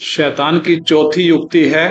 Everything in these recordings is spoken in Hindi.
शैतान की चौथी युक्ति है,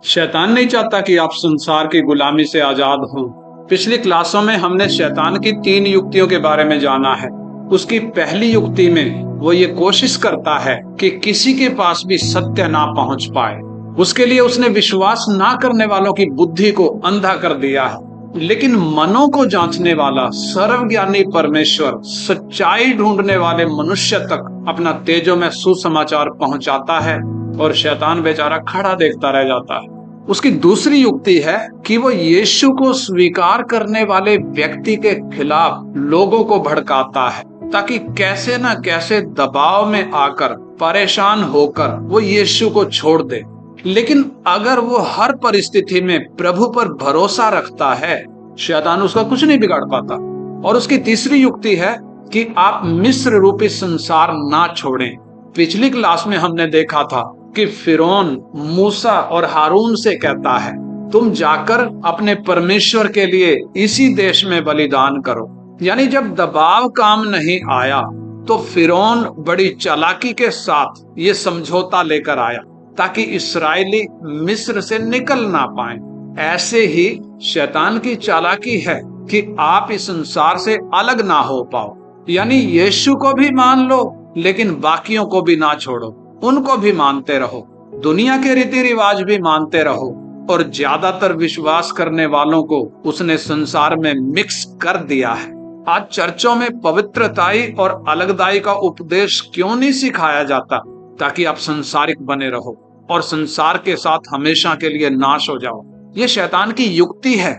शैतान नहीं चाहता कि आप संसार की गुलामी से आजाद हों। पिछली क्लासों में हमने शैतान की 3 युक्तियों के बारे में जाना है। उसकी पहली युक्ति में वो ये कोशिश करता है कि किसी के पास भी सत्य ना पहुंच पाए। उसके लिए उसने विश्वास ना करने वालों की बुद्धि को अंधा कर दिया है। लेकिन मनों को जांचने वाला सर्वज्ञानी परमेश्वर सच्चाई ढूंढने वाले मनुष्य तक अपना तेजोमय सुसमाचार पहुंचाता है और शैतान बेचारा खड़ा देखता रह जाता है। उसकी दूसरी युक्ति है कि वो यीशु को स्वीकार करने वाले व्यक्ति के खिलाफ लोगों को भड़काता है, ताकि कैसे न कैसे दबाव में आकर परेशान होकर वो यीशु को छोड़ दे। लेकिन अगर वो हर परिस्थिति में प्रभु पर भरोसा रखता है, शैतान उसका कुछ नहीं बिगाड़ पाता। और उसकी तीसरी युक्ति है कि आप मिस्र रूपी संसार ना छोड़ें। पिछली क्लास में हमने देखा था कि फिरौन मूसा और हारून से कहता है, तुम जाकर अपने परमेश्वर के लिए इसी देश में बलिदान करो। यानी जब दबाव काम नहीं आया तो फिरौन बड़ी चालाकी के साथ ये समझौता लेकर आया ताकि इस्राएली मिस्र से निकल ना पाए। ऐसे ही शैतान की चालाकी है कि आप इस संसार से अलग ना हो पाओ। यानी यीशु को भी मान लो लेकिन बाकियों को भी ना छोड़ो, उनको भी मानते रहो, दुनिया के रीति रिवाज भी मानते रहो। और ज्यादातर विश्वास करने वालों को उसने संसार में मिक्स कर दिया है। आज चर्चों में पवित्रताई और अलगदाई का उपदेश क्यों नहीं सिखाया जाता, ताकि आप संसारिक बने रहो और संसार के साथ हमेशा के लिए नाश हो जाओ। ये शैतान की युक्ति है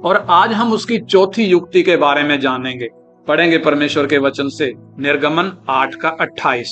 और आज हम उसकी चौथी युक्ति के बारे में जानेंगे। पढ़ेंगे परमेश्वर के वचन से, निर्गमन 8:28।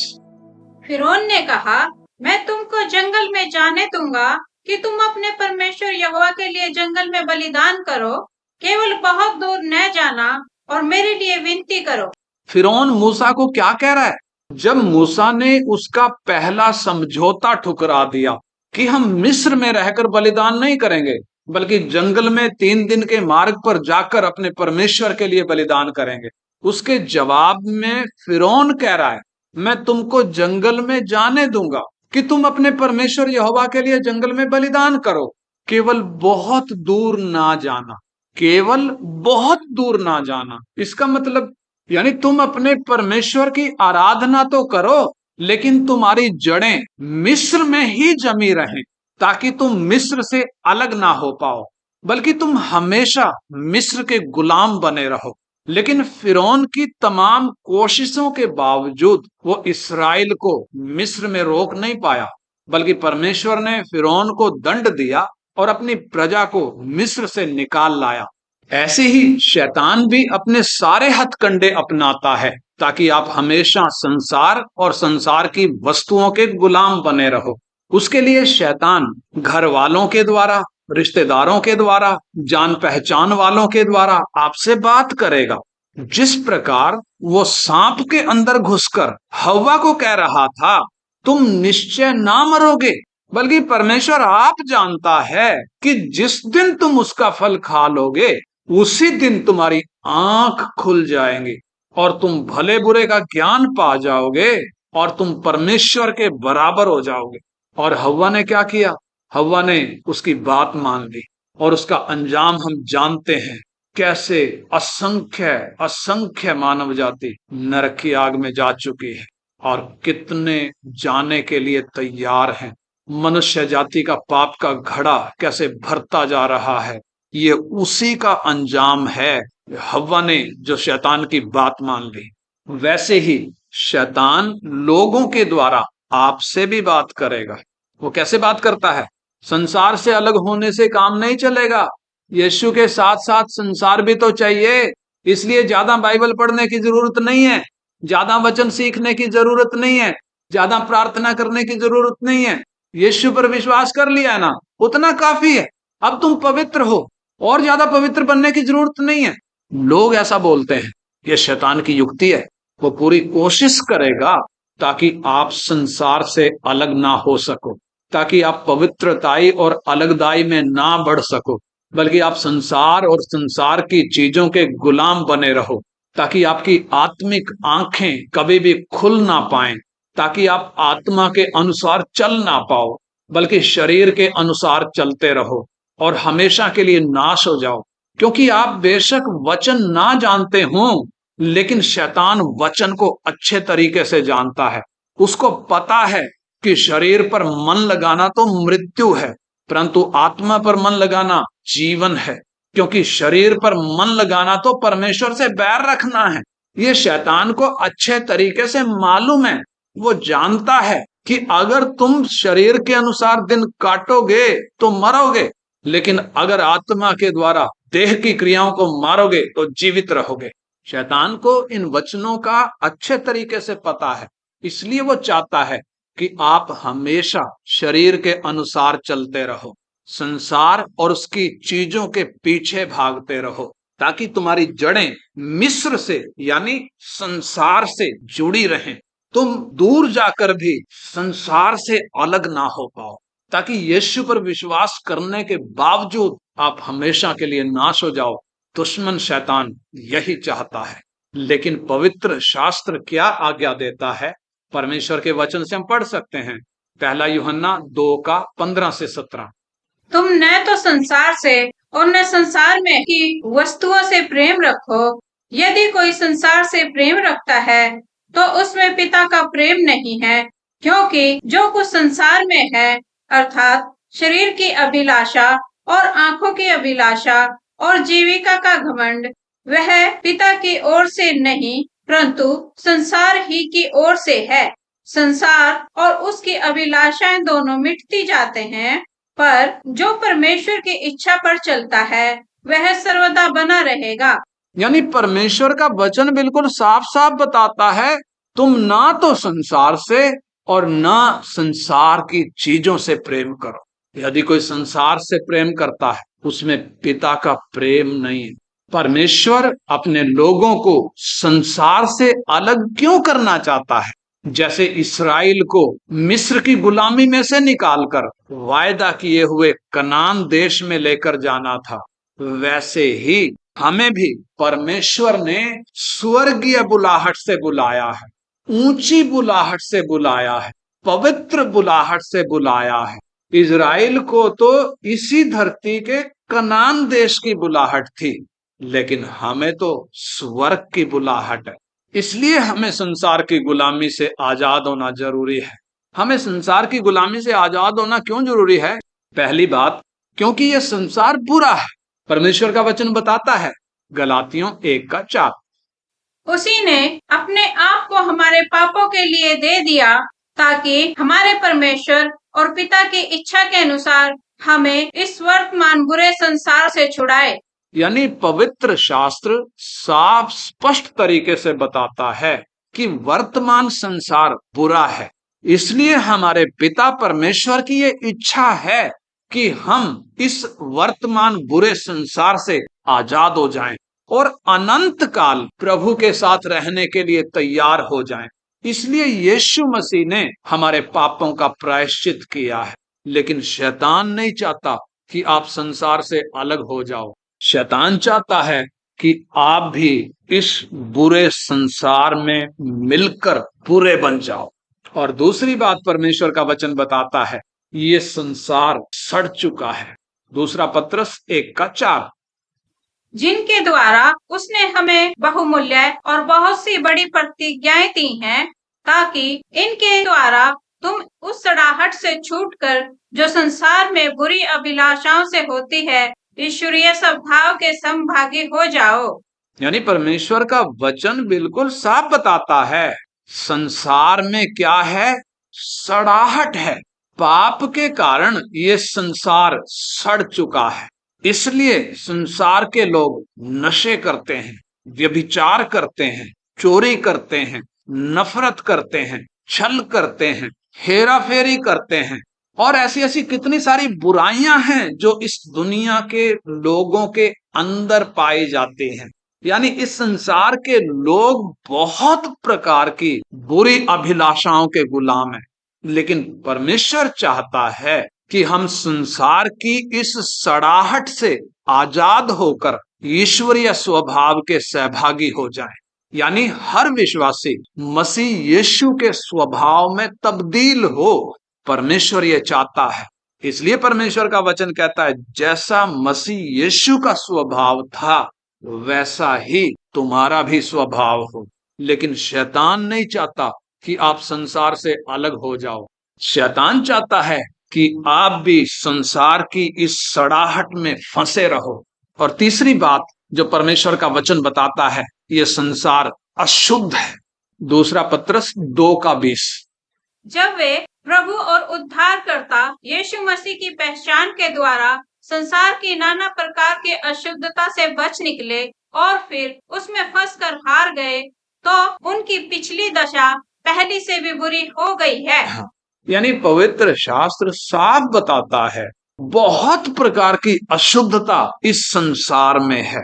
फिरौन ने कहा, मैं तुमको जंगल में जाने दूंगा कि तुम अपने परमेश्वर यहोवा के लिए जंगल में बलिदान करो, केवल बहुत दूर न जाना और मेरे लिए विनती करो। फिरौन मूसा को क्या कह रहा है? जब मूसा ने उसका पहला समझौता ठुकरा दिया कि हम मिस्र में रहकर बलिदान नहीं करेंगे बल्कि जंगल में 3 दिन के मार्ग पर जाकर अपने परमेश्वर के लिए बलिदान करेंगे, उसके जवाब में फिरौन कह रहा है, मैं तुमको जंगल में जाने दूंगा कि तुम अपने परमेश्वर यहोवा के लिए जंगल में बलिदान करो, केवल बहुत दूर ना जाना, केवल बहुत दूर ना जाना। इसका मतलब यानी तुम अपने परमेश्वर की आराधना तो करो लेकिन तुम्हारी जड़ें मिस्र में ही जमी रहें, ताकि तुम मिस्र से अलग ना हो पाओ, बल्कि तुम हमेशा मिस्र के गुलाम बने रहो। लेकिन फिरौन की तमाम कोशिशों के बावजूद वो इस्राएल को मिस्र में रोक नहीं पाया, बल्कि परमेश्वर ने फिरौन को दंड दिया और अपनी प्रजा को मिस्र से निकाल लाया। ऐसे ही शैतान भी अपने सारे हथकंडे अपनाता है ताकि आप हमेशा संसार और संसार की वस्तुओं के गुलाम बने रहो। उसके लिए शैतान घर वालों के द्वारा, रिश्तेदारों के द्वारा, जान पहचान वालों के द्वारा आपसे बात करेगा। जिस प्रकार वो सांप के अंदर घुसकर हव्वा को कह रहा था, तुम निश्चय ना मरोगे, बल्कि परमेश्वर आप जानता है कि जिस दिन तुम उसका फल खा लोगे उसी दिन तुम्हारी आंख खुल जाएंगी और तुम भले बुरे का ज्ञान पा जाओगे और तुम परमेश्वर के बराबर हो जाओगे। और हव्वा ने क्या किया? हव्वा ने उसकी बात मान ली और उसका अंजाम हम जानते हैं, कैसे असंख्य असंख्य मानव जाति नरक की आग में जा चुकी है और कितने जाने के लिए तैयार हैं। मनुष्य जाति का पाप का घड़ा कैसे भरता जा रहा है, ये उसी का अंजाम है, हव्वा ने जो शैतान की बात मान ली। वैसे ही शैतान लोगों के द्वारा आपसे भी बात करेगा। वो कैसे बात करता है? संसार से अलग होने से काम नहीं चलेगा, यीशु के साथ साथ संसार भी तो चाहिए। इसलिए ज्यादा बाइबल पढ़ने की जरूरत नहीं है, ज्यादा वचन सीखने की जरूरत नहीं है, ज्यादा प्रार्थना करने की जरूरत नहीं है। यीशु पर विश्वास कर लिया ना, उतना काफी है। अब तुम पवित्र हो और ज्यादा पवित्र बनने की जरूरत नहीं है। लोग ऐसा बोलते हैं, ये शैतान की युक्ति है। वो पूरी कोशिश करेगा ताकि आप संसार से अलग ना हो सको, ताकि आप पवित्रताई और अलगदाई में ना बढ़ सको, बल्कि आप संसार और संसार की चीजों के गुलाम बने रहो, ताकि आपकी आत्मिक आंखें कभी भी खुल ना पाएं ताकि आप आत्मा के अनुसार चल ना पाओ, बल्कि शरीर के अनुसार चलते रहो और हमेशा के लिए नाश हो जाओ। क्योंकि आप बेशक वचन ना जानते हो, लेकिन शैतान वचन को अच्छे तरीके से जानता है। उसको पता है कि शरीर पर मन लगाना तो मृत्यु है, परंतु आत्मा पर मन लगाना जीवन है। क्योंकि शरीर पर मन लगाना तो परमेश्वर से बैर रखना है। ये शैतान को अच्छे तरीके से मालूम है। वो जानता है कि अगर तुम शरीर के अनुसार दिन काटोगे तो मरोगे, लेकिन अगर आत्मा के द्वारा देह की क्रियाओं को मारोगे तो जीवित रहोगे। शैतान को इन वचनों का अच्छे तरीके से पता है, इसलिए वो चाहता है कि आप हमेशा शरीर के अनुसार चलते रहो, संसार और उसकी चीजों के पीछे भागते रहो, ताकि तुम्हारी जड़ें मिस्र से यानी संसार से जुड़ी रहें। तुम दूर जाकर भी संसार से अलग ना हो पाओ, ताकि यीशु पर विश्वास करने के बावजूद आप हमेशा के लिए नाश हो जाओ। दुश्मन शैतान यही चाहता है। लेकिन पवित्र शास्त्र क्या आज्ञा देता है? परमेश्वर के वचन से हम पढ़ सकते हैं, 1 यूहन्ना 2:15-17। तुम न तो संसार से और न संसार में की वस्तुओं से प्रेम रखो। यदि कोई संसार से प्रेम रखता है तो उसमें पिता का प्रेम नहीं है, क्योंकि जो कुछ संसार में है, अर्थात शरीर की अभिलाषा और आंखों की अभिलाषा और जीविका का घमंड, वह पिता की ओर से नहीं परंतु संसार ही की ओर से है। संसार और उसकी अभिलाषाएं दोनों मिटती जाते हैं, पर जो परमेश्वर की इच्छा पर चलता है वह सर्वदा बना रहेगा। यानी परमेश्वर का वचन बिल्कुल साफ साफ बताता है, तुम ना तो संसार से और ना संसार की चीजों से प्रेम करो। यदि कोई संसार से प्रेम करता है, उसमें पिता का प्रेम नहीं है। परमेश्वर अपने लोगों को संसार से अलग क्यों करना चाहता है? जैसे इस्राएल को मिस्र की गुलामी में से निकालकर वायदा किए हुए कनान देश में लेकर जाना था, वैसे ही हमें भी परमेश्वर ने स्वर्गीय बुलाहट से बुलाया है, ऊंची बुलाहट से बुलाया है, पवित्र बुलाहट से बुलाया है। इजराइल को तो इसी धरती के कनान देश की बुलाहट थी, लेकिन हमें तो स्वर्ग की बुलाहट है। इसलिए हमें संसार की गुलामी से आजाद होना जरूरी है। हमें संसार की गुलामी से आजाद होना क्यों जरूरी है? पहली बात, क्योंकि यह संसार बुरा है। परमेश्वर का वचन बताता है, गलातियों 1:4, उसी ने अपने आप को हमारे पापों के लिए दे दिया, ताकि हमारे परमेश्वर और पिता की इच्छा के अनुसार हमें इस वर्तमान बुरे संसार से छुड़ाए। यानी पवित्र शास्त्र साफ स्पष्ट तरीके से बताता है कि वर्तमान संसार बुरा है। इसलिए हमारे पिता परमेश्वर की ये इच्छा है कि हम इस वर्तमान बुरे संसार से आजाद हो जाएं और अनंत काल प्रभु के साथ रहने के लिए तैयार हो जाएं। इसलिए यीशु मसीह ने हमारे पापों का प्रायश्चित किया है। लेकिन शैतान नहीं चाहता कि आप संसार से अलग हो जाओ। शैतान चाहता है कि आप भी इस बुरे संसार में मिलकर बुरे बन जाओ। और दूसरी बात, परमेश्वर का वचन बताता है, ये संसार सड़ चुका है। दूसरा पत्रस 1:4, जिनके द्वारा उसने हमें बहुमूल्य और बहुत सी बड़ी प्रतिज्ञाएं दी हैं, ताकि इनके द्वारा तुम उस सड़ाहट से छूटकर जो संसार में बुरी अभिलाषाओं से होती है, ईश्वरीय स्वभाव के समभागी हो जाओ। यानी परमेश्वर का वचन बिल्कुल साफ बताता है, संसार में क्या है? सड़ाहट है। पाप के कारण ये संसार सड़ चुका है। इसलिए संसार के लोग नशे करते हैं, व्यभिचार करते हैं, चोरी करते हैं, नफरत करते हैं, छल करते हैं, हेरा फेरी करते हैं और ऐसी ऐसी कितनी सारी बुराइयां हैं जो इस दुनिया के लोगों के अंदर पाई जाती हैं। यानी इस संसार के लोग बहुत प्रकार की बुरी अभिलाषाओं के गुलाम हैं। लेकिन परमेश्वर चाहता है कि हम संसार की इस सड़ाहट से आजाद होकर ईश्वरीय स्वभाव के सहभागी हो जाएं। यानी हर विश्वासी मसीह यीशु के स्वभाव में तब्दील हो, परमेश्वर ये चाहता है। इसलिए परमेश्वर का वचन कहता है जैसा मसीह यीशु का स्वभाव था वैसा ही तुम्हारा भी स्वभाव हो। लेकिन शैतान नहीं चाहता कि आप संसार से अलग हो जाओ। शैतान चाहता है कि आप भी संसार की इस सड़ाहट में फंसे रहो। और तीसरी बात जो परमेश्वर का वचन बताता है, ये संसार अशुद्ध है। दूसरा पत्रस 2:20। जब वे प्रभु और उद्धारकर्ता यीशु मसीह की पहचान के द्वारा संसार की नाना प्रकार के अशुद्धता से बच निकले और फिर उसमें फंसकर हार गए, तो उनकी पिछली दशा पहली से भी बुरी हो गई है। यानी पवित्र शास्त्र साफ बताता है बहुत प्रकार की अशुद्धता इस संसार में है।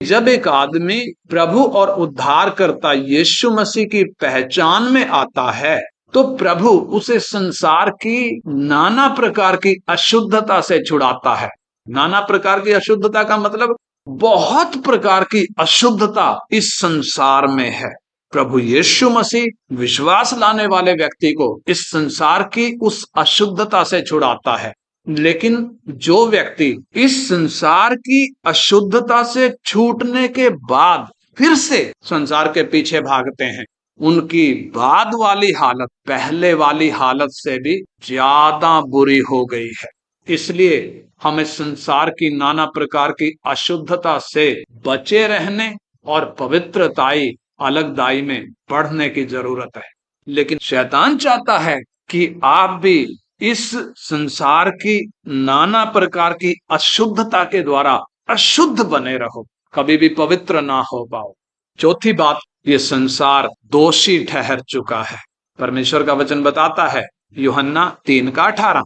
जब एक आदमी प्रभु और उद्धारकर्ता यीशु मसीह की पहचान में आता है तो प्रभु उसे संसार की नाना प्रकार की अशुद्धता से छुड़ाता है। नाना प्रकार की अशुद्धता का मतलब बहुत प्रकार की अशुद्धता इस संसार में है। प्रभु यीशु मसीह विश्वास लाने वाले व्यक्ति को इस संसार की उस अशुद्धता से छुड़ाता है। लेकिन जो व्यक्ति इस संसार की अशुद्धता से छूटने के बाद फिर से संसार के पीछे भागते हैं, उनकी बाद वाली हालत पहले वाली हालत से भी ज्यादा बुरी हो गई है। इसलिए हमें संसार की नाना प्रकार की अशुद्धता से बचे रहने और पवित्रताई अलगदाई में बढ़ने की जरूरत है। लेकिन शैतान चाहता है कि आप भी इस संसार की नाना प्रकार की अशुद्धता के द्वारा अशुद्ध बने रहो, कभी भी पवित्र ना हो पाओ। चौथी बात, ये संसार दोषी ठहर चुका है। परमेश्वर का वचन बताता है यूहन्ना 3:18,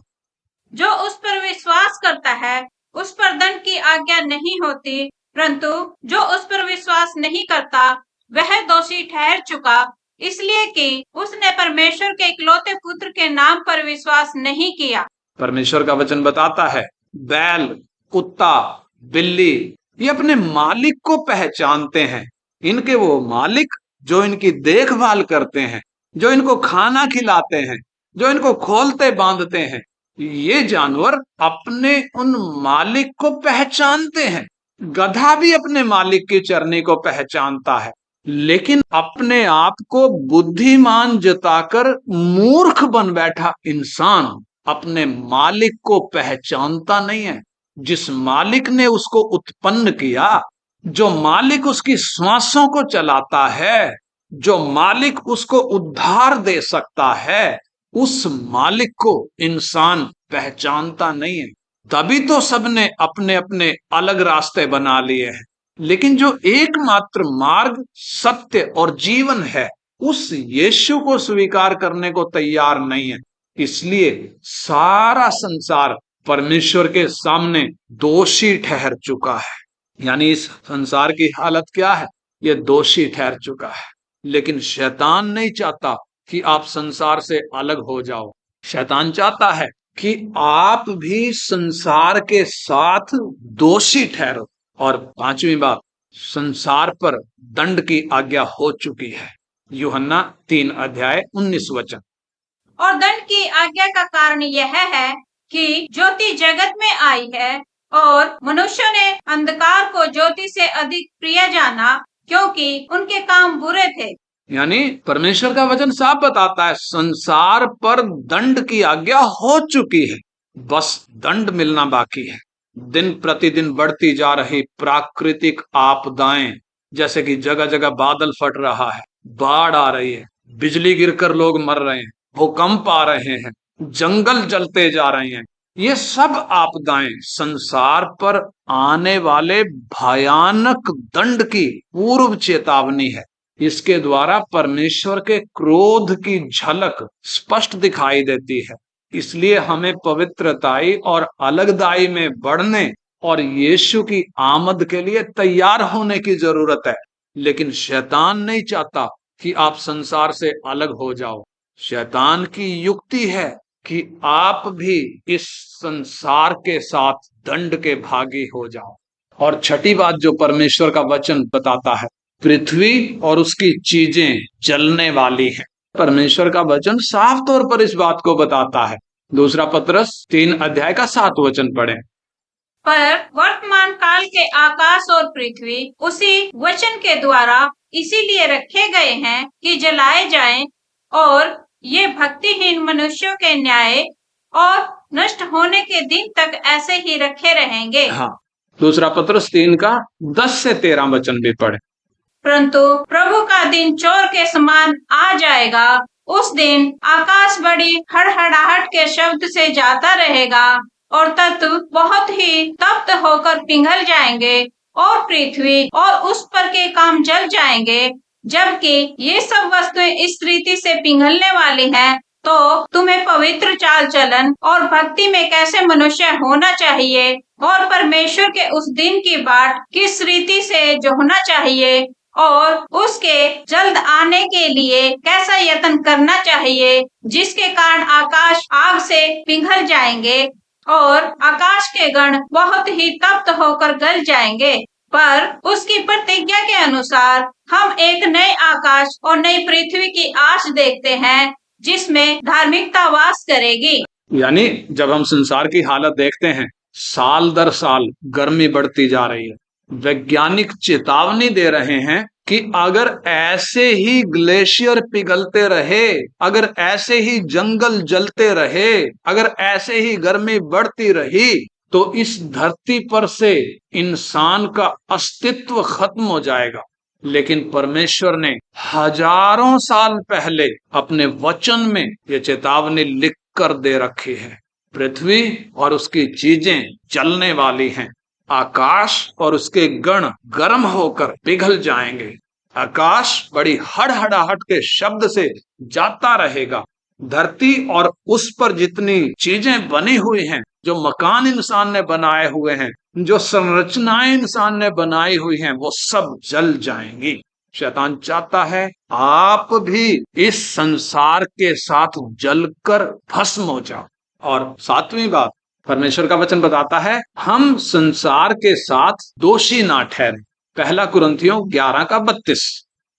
जो उस पर विश्वास करता है उस पर दंड की आज्ञा नहीं होती, परंतु जो उस पर विश्वास नहीं करता वह दोषी ठहर चुका, इसलिए कि उसने परमेश्वर के इकलौते पुत्र के नाम पर विश्वास नहीं किया। परमेश्वर का वचन बताता है बैल, कुत्ता, बिल्ली ये अपने मालिक को पहचानते हैं। इनके वो मालिक जो इनकी देखभाल करते हैं, जो इनको खाना खिलाते हैं, जो इनको खोलते बांधते हैं, ये जानवर अपने उन मालिक को पहचानते हैं। गधा भी अपने मालिक की चरनी को पहचानता है, लेकिन अपने आप को बुद्धिमान जताकर मूर्ख बन बैठा इंसान अपने मालिक को पहचानता नहीं है। जिस मालिक ने उसको उत्पन्न किया, जो मालिक उसकी श्वासों को चलाता है, जो मालिक उसको उद्धार दे सकता है, उस मालिक को इंसान पहचानता नहीं है। तभी तो सबने अपने अपने अलग रास्ते बना लिए हैं। लेकिन जो एकमात्र मार्ग, सत्य और जीवन है, उस यीशु को स्वीकार करने को तैयार नहीं है। इसलिए सारा संसार परमेश्वर के सामने दोषी ठहर चुका है। यानी इस संसार की हालत क्या है? ये दोषी ठहर चुका है। लेकिन शैतान नहीं चाहता कि आप संसार से अलग हो जाओ। शैतान चाहता है कि आप भी संसार के साथ दोषी ठहरो। और पांचवी बात, संसार पर दंड की आज्ञा हो चुकी है। यूहन्ना 3:19। और दंड की आज्ञा का कारण यह है कि ज्योति जगत में आई है और मनुष्यों ने अंधकार को ज्योति से अधिक प्रिय जाना, क्योंकि उनके काम बुरे थे। यानी परमेश्वर का वचन साफ बताता है संसार पर दंड की आज्ञा हो चुकी है, बस दंड मिलना बाकी है। दिन प्रतिदिन बढ़ती जा रही प्राकृतिक आपदाएं, जैसे कि जगह जगह बादल फट रहा है, बाढ़ आ रही है, बिजली गिरकर लोग मर रहे हैं, भूकंप आ रहे हैं, जंगल जलते जा रहे हैं, ये सब आपदाएं संसार पर आने वाले भयानक दंड की पूर्व चेतावनी है। इसके द्वारा परमेश्वर के क्रोध की झलक स्पष्ट दिखाई देती है। इसलिए हमें पवित्रताई और अलगदाई में बढ़ने और यीशु की आमद के लिए तैयार होने की जरूरत है। लेकिन शैतान नहीं चाहता कि आप संसार से अलग हो जाओ। शैतान की युक्ति है कि आप भी इस संसार के साथ दंड के भागी हो जाओ। और छठी बात जो परमेश्वर का वचन बताता है, पृथ्वी और उसकी चीजें जलने वाली हैं। परमेश्वर का वचन साफ तौर पर इस बात को बताता है। दूसरा पतरस 3 अध्याय का 7 वचन पढ़ें। पर वर्तमान काल के आकाश और पृथ्वी उसी वचन के द्वारा इसीलिए रखे गए हैं कि जलाए जाएं, और ये भक्तिहीन मनुष्यों के न्याय और नष्ट होने के दिन तक ऐसे ही रखे रहेंगे। हाँ, दूसरा पतरस 3 का 10 से 13 वचन भी पढ़े। परंतु प्रभु का दिन चोर के समान आ जाएगा। उस दिन आकाश बड़ी हड़हड़ाहट के शब्द से जाता रहेगा और तत्व बहुत ही तप्त होकर पिघल जाएंगे और पृथ्वी और उस पर के काम जल जाएंगे। जबकि ये सब वस्तुएं इस रीति से पिघलने वाली हैं, तो तुम्हें पवित्र चाल चलन और भक्ति में कैसे मनुष्य होना चाहिए और परमेश्वर के उस दिन की बाट किस रीति से जोहना चाहिए और उसके जल्द आने के लिए कैसा यत्न करना चाहिए, जिसके कारण आकाश आग से पिघल जाएंगे और आकाश के गण बहुत ही तप्त होकर गल जाएंगे। पर उसकी प्रतिज्ञा के अनुसार हम एक नए आकाश और नई पृथ्वी की आश देखते हैं, जिसमें धार्मिकता वास करेगी। यानी जब हम संसार की हालत देखते हैं, साल दर साल गर्मी बढ़ती जा रही है। वैज्ञानिक चेतावनी दे रहे हैं कि अगर ऐसे ही ग्लेशियर पिघलते रहे, अगर ऐसे ही जंगल जलते रहे, अगर ऐसे ही गर्मी बढ़ती रही, तो इस धरती पर से इंसान का अस्तित्व खत्म हो जाएगा। लेकिन परमेश्वर ने हजारों साल पहले अपने वचन में यह चेतावनी लिख कर दे रखी है। पृथ्वी और उसकी चीजें जलने वाली हैं, आकाश और उसके गण गर्म होकर पिघल जाएंगे, आकाश बड़ी हड़हड़ाहट के शब्द से जाता रहेगा, धरती और उस पर जितनी चीजें बनी हुई हैं, जो मकान इंसान ने बनाए हुए हैं, जो संरचनाएं इंसान ने बनाई हुई हैं, वो सब जल जाएंगी। शैतान चाहता है आप भी इस संसार के साथ जलकर भस्म हो जाओ। और सातवीं बात, परमेश्वर का वचन बताता है हम संसार के साथ दोषी ना ठहरे। पहला कुरिन्थियों 11 का 32।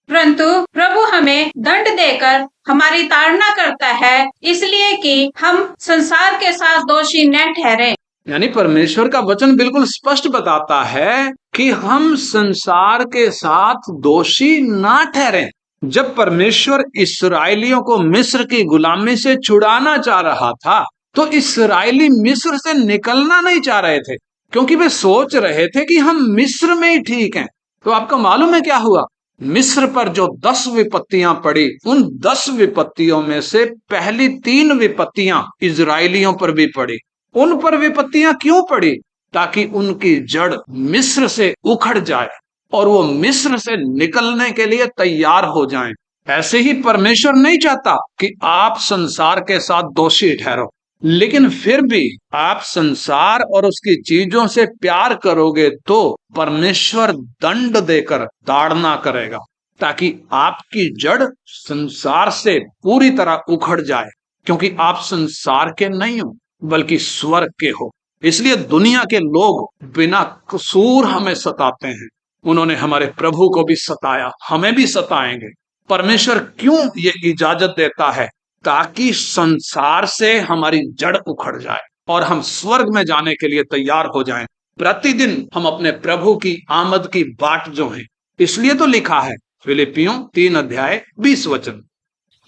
परंतु प्रभु हमें दंड देकर हमारी ताड़ना करता है, इसलिए कि हम संसार के साथ दोषी न ठहरे। यानी परमेश्वर का वचन बिल्कुल स्पष्ट बताता है कि हम संसार के साथ दोषी ना ठहरें। जब परमेश्वर इस्राएलियों को मिस्र की गुलामी से छुड़ाना चाह रहा था, तो इस्राएली मिस्र से निकलना नहीं चाह रहे थे, क्योंकि वे सोच रहे थे कि हम मिस्र में ही ठीक हैं। तो आपको मालूम है क्या हुआ? मिस्र पर जो 10 विपत्तियां पड़ी, उन 10 विपत्तियों में से पहली 3 विपत्तियां इजरायलियों पर भी पड़ी। उन पर विपत्तियां क्यों पड़ी? ताकि उनकी जड़ मिस्र से उखड़ जाए और वो मिस्र से निकलने के लिए तैयार हो जाएं। ऐसे ही परमेश्वर नहीं चाहता कि आप संसार के साथ दोषी ठहरो, लेकिन फिर भी आप संसार और उसकी चीजों से प्यार करोगे तो परमेश्वर दंड देकर ताड़ना करेगा, ताकि आपकी जड़ संसार से पूरी तरह उखड़ जाए, क्योंकि आप संसार के नहीं हो बल्कि स्वर्ग के हो। इसलिए दुनिया के लोग बिना कसूर हमें सताते हैं। उन्होंने हमारे प्रभु को भी सताया, हमें भी सताएंगे। परमेश्वर क्यों ये इजाजत देता है? ताकि संसार से हमारी जड़ उखड़ जाए और हम स्वर्ग में जाने के लिए तैयार हो जाएं। प्रतिदिन हम अपने प्रभु की आमद की बाट जो है, इसलिए तो लिखा है फिलिपियों 3 अध्याय 20 वचन,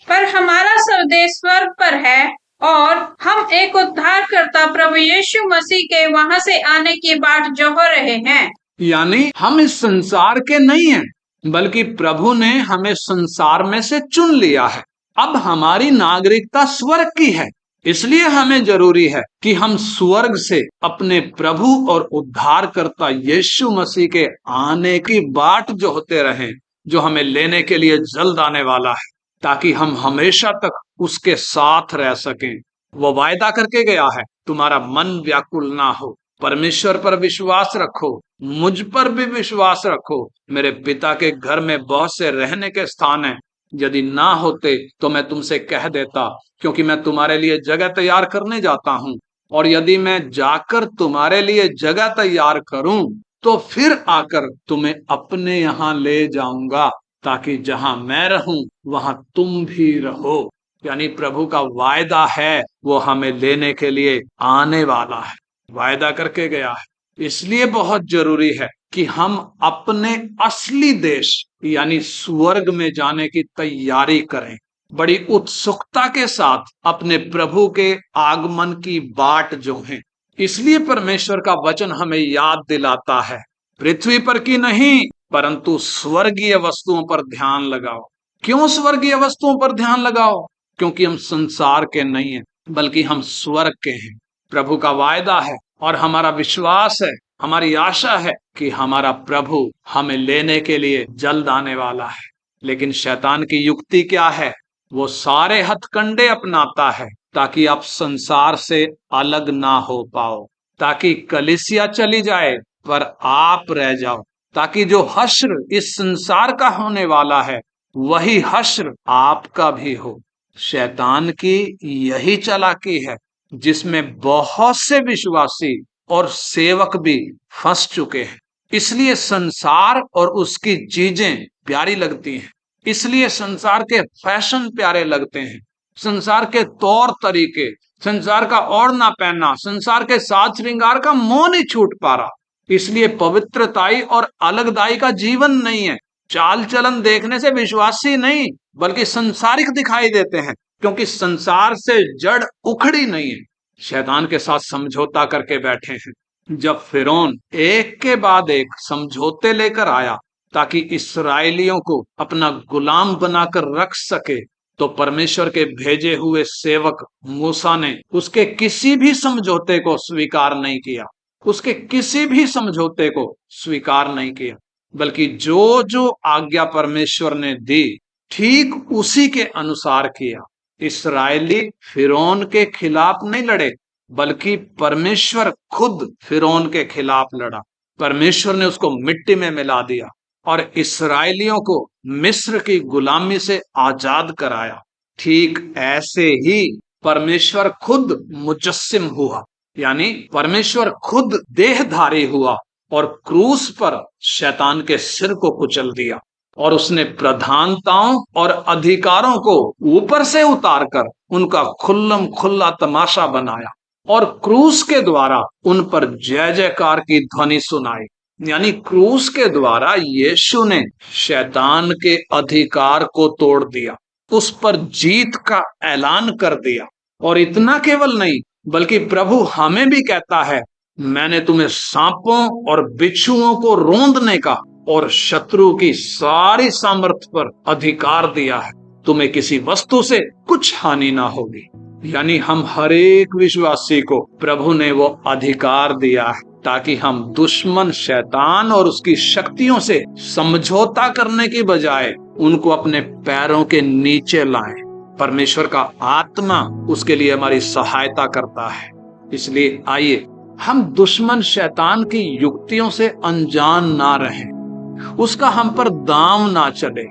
पर हमारा स्वदेश स्वर्ग पर है और हम एक उद्धारकर्ता प्रभु यीशु मसीह के वहां से आने की बाट जो हो रहे हैं। यानी हम इस संसार के नहीं हैं, बल्कि प्रभु ने हमें संसार में से चुन लिया है। अब हमारी नागरिकता स्वर्ग की है, इसलिए हमें जरूरी है कि हम स्वर्ग से अपने प्रभु और उद्धारकर्ता यीशु मसीह के आने की बाट जो होते रहें, जो हमें लेने के लिए जल्द आने वाला है, ताकि हम हमेशा तक उसके साथ रह सकें। वो वायदा करके गया है, तुम्हारा मन व्याकुल ना हो, परमेश्वर पर विश्वास रखो, मुझ पर भी विश्वास रखो। मेरे पिता के घर में बहुत से रहने के स्थान हैं, यदि ना होते तो मैं तुमसे कह देता, क्योंकि मैं तुम्हारे लिए जगह तैयार करने जाता हूं। और यदि मैं जाकर तुम्हारे लिए जगह तैयार करूं तो फिर आकर तुम्हें अपने यहाँ ले जाऊंगा, ताकि जहां मैं रहूं वहां तुम भी रहो। यानी प्रभु का वायदा है, वो हमें लेने के लिए आने वाला है, वायदा करके गया है। इसलिए बहुत जरूरी है कि हम अपने असली देश यानी स्वर्ग में जाने की तैयारी करें, बड़ी उत्सुकता के साथ अपने प्रभु के आगमन की बाट जोहें। इसलिए परमेश्वर का वचन हमें याद दिलाता है, पृथ्वी पर की नहीं परंतु स्वर्गीय वस्तुओं पर ध्यान लगाओ। क्यों स्वर्गीय वस्तुओं पर ध्यान लगाओ? क्योंकि हम संसार के नहीं हैं, बल्कि हम स्वर्ग के हैं। प्रभु का वायदा है और हमारा विश्वास है, हमारी आशा है कि हमारा प्रभु हमें लेने के लिए जल्द आने वाला है। लेकिन शैतान की युक्ति क्या है? वो सारे हथकंडे अपनाता है ताकि आप संसार से अलग ना हो पाओ, ताकि कलीसिया चली जाए पर आप रह जाओ, ताकि जो हश्र इस संसार का होने वाला है वही हश्र आपका भी हो। शैतान की यही चालाकी है, जिसमें बहुत से विश्वासी और सेवक भी फंस चुके हैं। इसलिए संसार और उसकी चीजें प्यारी लगती हैं, इसलिए संसार के फैशन प्यारे लगते हैं, संसार के तौर तरीके, संसार का ओढ़ना पहनना, संसार के साज श्रृंगार का मोह नहीं छूट पा रहा। इसलिए पवित्रताई और अलगदाई का जीवन नहीं है। चाल चलन देखने से विश्वासी नहीं बल्कि संसारिक दिखाई देते हैं, क्योंकि संसार से जड़ उखड़ी नहीं है। शैतान के साथ समझौता करके बैठे हैं। जब फिरौन एक के बाद एक समझौते लेकर आया ताकि इस्राएलियों को अपना गुलाम बनाकर रख सके, तो परमेश्वर के भेजे हुए सेवक मूसा ने उसके किसी भी समझौते को स्वीकार नहीं किया, उसके किसी भी समझौते को स्वीकार नहीं किया, बल्कि जो जो आज्ञा परमेश्वर ने दी ठीक उसी के अनुसार किया। इस्राएली फिरौन के खिलाफ नहीं लड़े, बल्कि परमेश्वर खुद फिरौन के खिलाफ लड़ा। परमेश्वर ने उसको मिट्टी में मिला दिया और इस्राएलियों को मिस्र की गुलामी से आजाद कराया। ठीक ऐसे ही परमेश्वर खुद मुजस्सिम हुआ, यानी परमेश्वर खुद देहधारी हुआ और क्रूस पर शैतान के सिर को कुचल दिया, और उसने प्रधानताओं और अधिकारों को ऊपर से उतारकर उनका खुल्लम खुल्ला तमाशा बनाया और क्रूस के द्वारा उन पर जय जयकार की ध्वनि सुनाई। यानी क्रूस के द्वारा यीशु ने शैतान के अधिकार को तोड़ दिया, उस पर जीत का ऐलान कर दिया। और इतना केवल नहीं, बल्कि प्रभु हमें भी कहता है, मैंने तुम्हें सांपों और बिच्छुओं को रोंदने का और शत्रु की सारी सामर्थ्य पर अधिकार दिया है, तुम्हें किसी वस्तु से कुछ हानि ना होगी। यानी हम हर एक विश्वासी को प्रभु ने वो अधिकार दिया है ताकि हम दुश्मन शैतान और उसकी शक्तियों से समझौता करने की बजाय उनको अपने पैरों के नीचे लाएं। परमेश्वर का आत्मा उसके लिए हमारी सहायता करता है। इसलिए आइए हम दुश्मन शैतान की युक्तियों से अनजान ना रहें, उसका हम पर दांव ना चले।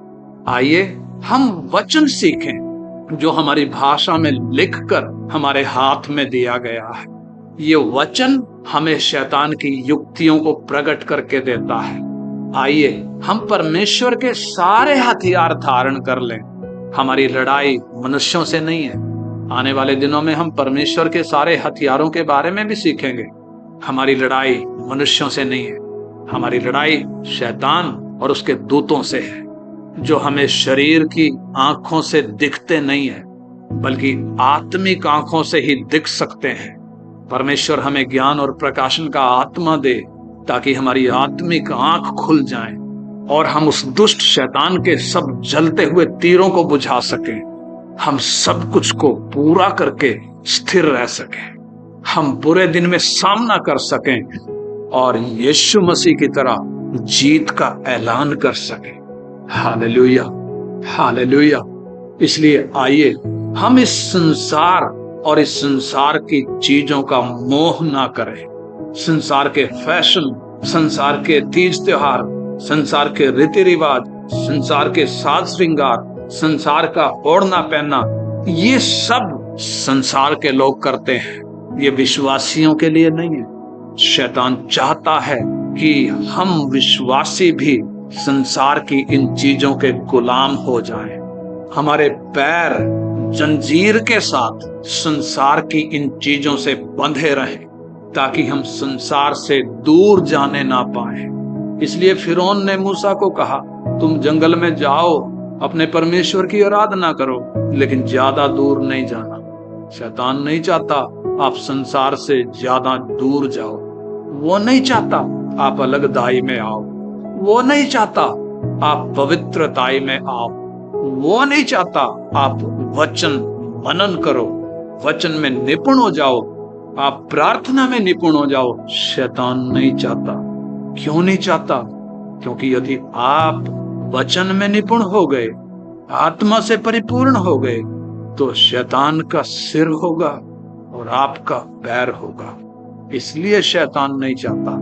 आइए हम वचन सीखें जो हमारी भाषा में लिखकर हमारे हाथ में दिया गया है। ये वचन हमें शैतान की युक्तियों को प्रकट करके देता है। आइए हम परमेश्वर के सारे हथियार धारण कर लें। हमारी लड़ाई मनुष्यों से नहीं है। आने वाले दिनों में हम परमेश्वर के सारे हथियारों के बारे में भी सीखेंगे। हमारी लड़ाई मनुष्यों से नहीं है, हमारी लड़ाई शैतान और उसके दूतों से है, जो हमें शरीर की आंखों से दिखते नहीं है, बल्कि आत्मिक आंखों से ही दिख सकते हैं। परमेश्वर हमें ज्ञान और प्रकाशन का आत्मा दे ताकि हमारी आत्मिक आंख खुल जाए और हम उस दुष्ट शैतान के सब जलते हुए तीरों को बुझा सकें। हम सब कुछ को पूरा करके स्थिर रह सकें, हम बुरे दिन में सामना कर सकें और यीशु मसीह की तरह जीत का ऐलान कर सकें। Hallelujah, hallelujah. इसलिए आइए हम इस संसार और इस संसार की चीजों का मोह ना करें। संसार के फैशन, संसार के तीज त्योहार, संसार के रीति रिवाज, संसार के साज श्रृंगार, संसार का ओढ़ना पहनना, ये सब संसार के लोग करते हैं, ये विश्वासियों के लिए नहीं है। शैतान चाहता है कि हम विश्वासी भी संसार की इन चीजों के गुलाम हो जाएं। हमारे पैर जंजीर के साथ संसार की इन चीजों से बंधे रहें, ताकि हम संसार से दूर जाने ना पाए। इसलिए फिरौन ने मूसा को कहा, तुम जंगल में जाओ, अपने परमेश्वर की आराधना करो, लेकिन ज्यादा दूर नहीं जाना। शैतान नहीं चाहता आप संसार से ज्यादा दूर जाओ। वो नहीं चाहता आप अलगदाई में आओ। वो नहीं चाहता आप पवित्रताई में आओ। वो नहीं चाहता आप वचन मनन करो, वचन में निपुण हो जाओ, आप प्रार्थना में निपुण हो जाओ। शैतान नहीं चाहता। क्यों नहीं चाहता? क्योंकि यदि आप वचन में निपुण हो गए, आत्मा से परिपूर्ण हो गए, तो शैतान का सिर होगा और आपका पैर होगा। इसलिए शैतान नहीं चाहता,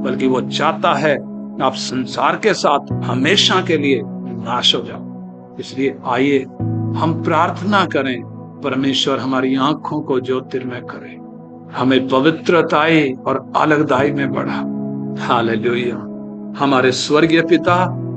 बल्कि वो चाहता है आप संसार के साथ हमेशा के लिए नाश हो जाओ। इसलिए आइए हम प्रार्थना करें, परमेश्वर हमारी आंखों को ज्योतिर्मय करे, हमें पवित्रताई और अलगदाई में बढ़ा। हालेलुया। हमारे स्वर्गीय पिता,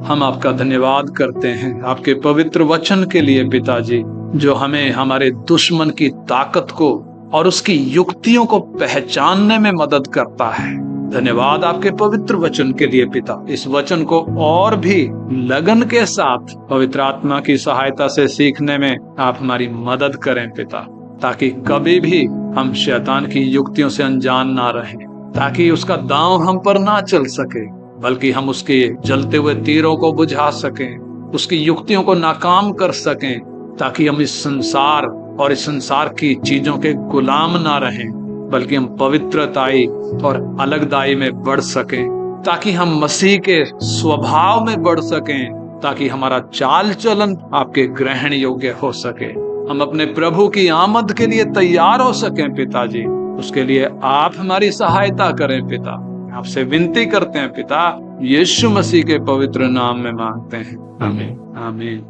हम आपका धन्यवाद करते हैं आपके पवित्र वचन के लिए पिताजी, जो हमें हमारे दुश्मन की ताकत को और उसकी युक्तियों को पहचानने में मदद करता है। धन्यवाद आपके पवित्र वचन के लिए पिता। इस वचन को और भी लगन के साथ पवित्र आत्मा की सहायता से सीखने में आप हमारी मदद करें पिता, ताकि कभी भी हम शैतान की युक्तियों से अनजान ना रहें, ताकि उसका दांव हम पर ना चल सके, बल्कि हम उसके जलते हुए तीरों को बुझा सकें, उसकी युक्तियों को नाकाम कर सकें, ताकि हम इस संसार और इस संसार की चीजों के गुलाम ना रहें, बल्कि हम पवित्रताई और अलगदाई में बढ़ सकें, ताकि हम मसीह के स्वभाव में बढ़ सकें, ताकि हमारा चाल चलन आपके ग्रहण योग्य हो सके, हम अपने प्रभु की आमद के लिए तैयार हो सकें पिताजी। उसके लिए आप हमारी सहायता करें पिता। आपसे विनती करते हैं पिता, यीशु मसीह के पवित्र नाम में मांगते हैं। आमीन आमीन।